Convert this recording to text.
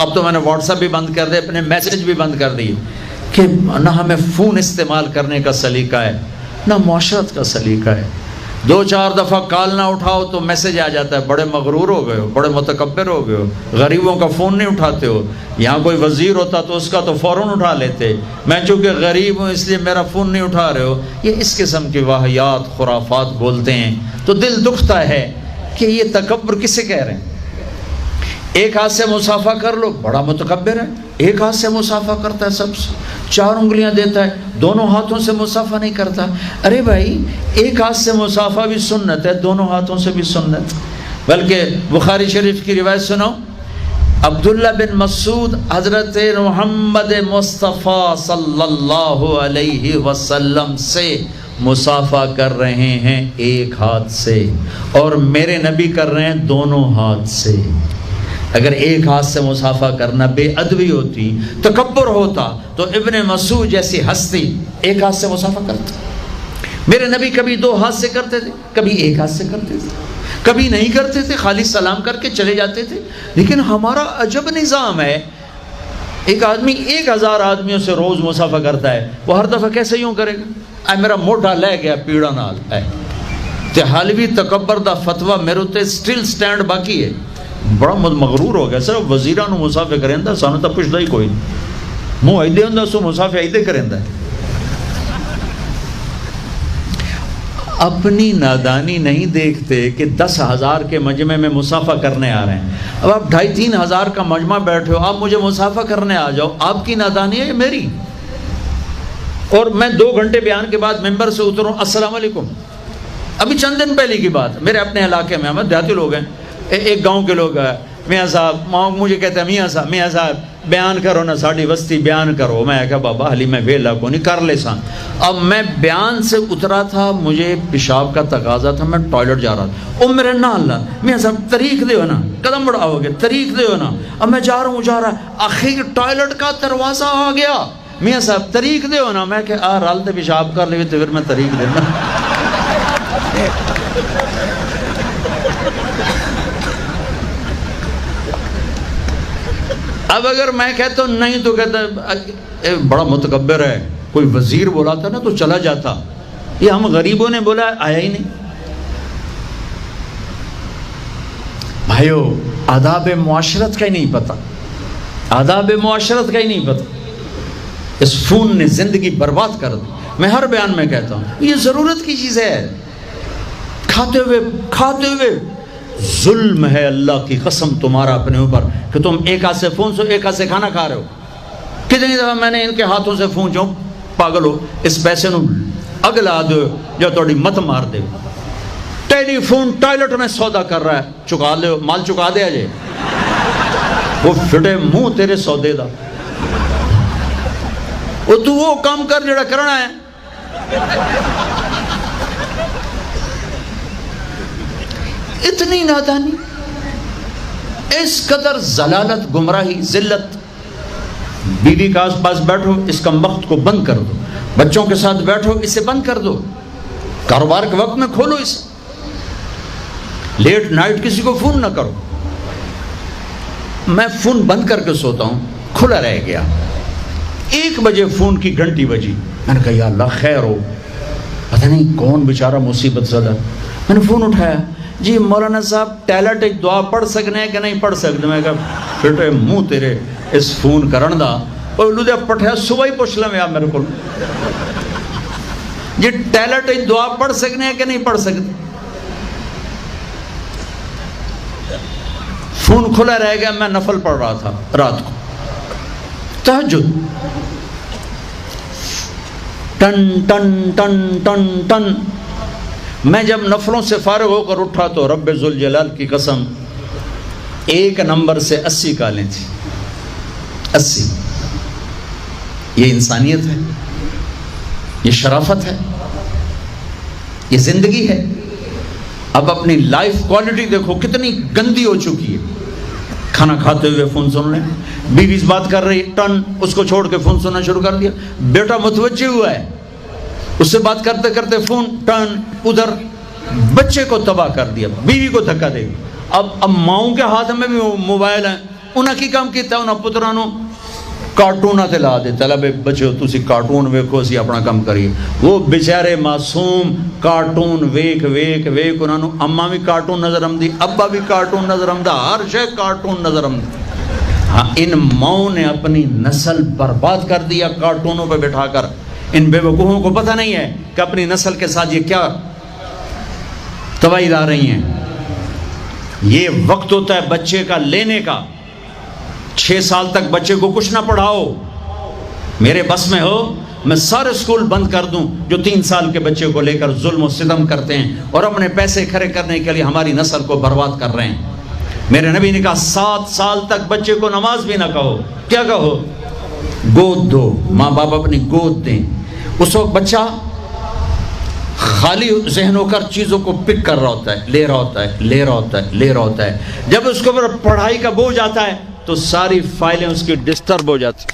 اب تو میں نے واٹس ایپ بھی بند کر دیا، اپنے میسج بھی بند کر دیے کہ نہ ہمیں فون استعمال کرنے کا سلیقہ ہے نہ معاشرت کا سلیقہ ہے۔ 2-4 دفعہ کال نہ اٹھاؤ تو میسج آ جاتا ہے، بڑے مغرور ہو گئے ہو، بڑے متکبر ہو گئے ہو، غریبوں کا فون نہیں اٹھاتے ہو۔ یہاں کوئی وزیر ہوتا تو اس کا تو فوراً اٹھا لیتے، میں چونکہ غریب ہوں اس لیے میرا فون نہیں اٹھا رہے ہو۔ یہ اس قسم کی واہیات خرافات بولتے ہیں تو دل دکھتا ہے کہ یہ تکبر کسے کہہ رہے ہیں؟ ایک ہاتھ سے مصافحہ کر لو، بڑا متکبر ہے، ایک ہاتھ سے مصافحہ کرتا ہے، سب سے 4 انگلیاں دیتا ہے، دونوں ہاتھوں سے مصافحہ نہیں کرتا۔ ارے بھائی ایک ہاتھ سے مصافحہ بھی سنت ہے، دونوں ہاتھوں سے بھی سنت۔ بلکہ بخاری شریف کی روایت سنو، عبداللہ بن مسعود حضرت محمد مصطفیٰ صلی اللہ علیہ وسلم سے مصافحہ کر رہے ہیں ایک ہاتھ سے، اور میرے نبی کر رہے ہیں دونوں ہاتھ سے۔ اگر ایک ہاتھ سے مصافحہ کرنا بے ادبی ہوتی، تکبر ہوتا، تو ابن مسعود جیسی ہستی ایک ہاتھ سے مصافحہ کرتا۔ میرے نبی کبھی 2 ہاتھ سے کرتے تھے، کبھی ایک ہاتھ سے کرتے تھے، کبھی نہیں کرتے تھے، خالی سلام کر کے چلے جاتے تھے۔ لیکن ہمارا عجب نظام ہے، ایک آدمی 1000 آدمیوں سے روز مصافحہ کرتا ہے، وہ ہر دفعہ کیسے یوں کرے گا؟ اے میرا موٹا لے گیا پیڑا نال ہے تے حالوی تکبر دا فتویٰ میرے تے سٹل سٹینڈ باقی ہے۔ بڑا مغرور ہو گیا، صرف وزیران مصافحہ کریں سانو تو پوچھتا ہی کوئی نہیں، منہ ایدے ہوں سو مصافحہ ایدے کریں۔ اپنی نادانی نہیں دیکھتے کہ 10,000 کے مجمع میں مصافحہ کرنے آ رہے ہیں۔ اب آپ 2,500-3 ہزار کا مجمع بیٹھے ہو، آپ مجھے مصافحہ کرنے آ جاؤ، آپ کی نادانی ہے یا میری؟ اور میں 2 گھنٹے بیان کے بعد ممبر سے اتروں، السلام علیکم۔ ابھی چند دن پہلے کی بات، میرے اپنے علاقے میں، ہمیں دیہاتی لوگ ہیں، ایک گاؤں کے لوگ ہیں، میاں صاحب مجھے کہتے ہیں میاں صاحب بیان کرو نا، ساڑی وستی بیان کرو۔ میں کہا بابا حلی میں ویلا کو نہیں کر لے سان۔ اب میں بیان سے اترا تھا، مجھے پیشاب کا تقاضا تھا، میں ٹوائلٹ جا رہا تھا، او میرے نا اللہ میاں صاحب طریق دے ہو نا، قدم بڑھاؤ گے طریق دے ہو نا۔ اب میں جا رہا ہوں، آخر ٹوائلٹ کا دروازہ آ گیا، میاں صاحب طریق دے ہو نا۔ میں کہ رل تے پیشاب کر لے تو پھر میں طریق دینا۔ اب اگر میں کہتا ہوں نہیں تو کہتا بڑا متکبر ہے، کوئی وزیر بولا تھا نا تو چلا جاتا، یہ ہم غریبوں نے بولا آیا ہی نہیں۔ بھائیو آداب معاشرت کا ہی نہیں پتہ، آداب معاشرت کا ہی نہیں پتہ۔ اس فون نے زندگی برباد کر دی۔ میں ہر بیان میں کہتا ہوں یہ ضرورت کی چیز ہے، کھاتے ہوئے ظلم ہے اللہ کی قسم تمہارا اپنے اوپر کہ تم ایک ہاتھ سے فون سے ایک ہاتھ سے کھانا کھا رہے ہو۔ کتنی دفعہ میں نے ان کے ہاتھوں سے فون چوں پاگل ہو اس پیسے نو اگلا دو جو توڑی مت مار دے۔ ٹیلی فون ٹائلٹ میں سودا کر رہا ہے، چکا لے مال چکا دے جے، وہ پھٹے منہ تیرے سودے دا، وہ کام کر جڑا کرنا ہے۔ اتنی نادانی، اس قدر ضلالت، گمراہی، ذلت۔ بیوی کے آس پاس بیٹھو، اس کمبخت کو بند کر دو، بچوں کے ساتھ بیٹھو، اسے بند کر دو، کاروبار کے وقت میں کھولو اسے، لیٹ نائٹ کسی کو فون نہ کرو۔ میں فون بند کر کے سوتا ہوں، کھلا رہ گیا، 1 بجے فون کی گھنٹی بجی، میں نے کہا یا اللہ خیر ہو، پتہ نہیں کون بیچارہ مصیبت زدہ۔ میں نے فون اٹھایا، جی مولانا صاحب ٹیلٹ ایک دعا پڑھ سکنے ہیں کہ نہیں پڑھ سکتے؟ میں کہا پھٹے منہ تیرے اس فون کرن دا، اور لودیا پٹھیا صبح ہی پوچھ لیں آپ میرے کو، جی ٹیلٹ ایک دعا پڑھ سکنے ہیں کہ نہیں پڑھ سکتے؟ فون کھلا رہ گیا، میں نفل پڑھ رہا تھا رات کو، تہجد، ٹن ٹن ٹن ٹن ٹن۔ میں جب نفلوں سے فارغ ہو کر اٹھا تو رب ذوالجلال کی قسم 1 نمبر سے 80 کالیں تھیں، 80۔ یہ انسانیت ہے، یہ شرافت ہے، یہ زندگی ہے۔ اب اپنی لائف کوالٹی دیکھو کتنی گندی ہو چکی ہے۔ کھانا کھاتے ہوئے فون سن لیں، بیوی بات کر رہی ٹن، اس کو چھوڑ کے فون سننا شروع کر دیا، بیٹا متوجہ ہوا ہے، اس سے بات کرتے کرتے فون ٹن ادھر، بچے کو تباہ کر دیا، بیوی کو دھکا دے گی۔ اب ماؤں کے ہاتھ میں بھی موبائل ہیں، انہاں کی کام کیتا انہاں پتراں نو کارٹون تے لا دیتا لے بچو تسی کارٹون ویکھو اسی اپنا کام کریے. وہ بیچارے معصوم کارٹون ویکھ ویکھ ویکھ انہاں نو اماں بھی کارٹون نظر آمدی, ابا بھی کارٹون نظر آمدا, ہر شے کارٹون نظر آمدی. ہاں ان ماؤں نے اپنی نسل برباد کر دیا کارٹونوں پہ بٹھا کر. ان بے وقوفوں کو پتہ نہیں ہے کہ اپنی نسل کے ساتھ یہ کیا تباہی لا رہی ہیں. یہ وقت ہوتا ہے بچے کا لینے کا. 6 سال تک بچے کو کچھ نہ پڑھاؤ. میرے بس میں ہو میں سارے سکول بند کر دوں جو 3 سال کے بچے کو لے کر ظلم و ستم کرتے ہیں اور اپنے پیسے کھڑے کرنے کے لیے ہماری نسل کو برباد کر رہے ہیں. میرے نبی نے کہا 7 سال تک بچے کو نماز بھی نہ کہو. کیا کہو؟ گود دو. ماں باپ اپنی گود دیں. اس وقت بچہ خالی ذہن ہو کر چیزوں کو پک کر رہا ہوتا ہے, لے رہا ہوتا ہے, لے رہا ہوتا ہے, لے رہا ہوتا ہے. جب اس کے اوپر پڑھائی کا بوجھ آتا ہے تو ساری فائلیں اس کی ڈسٹرب ہو جاتی.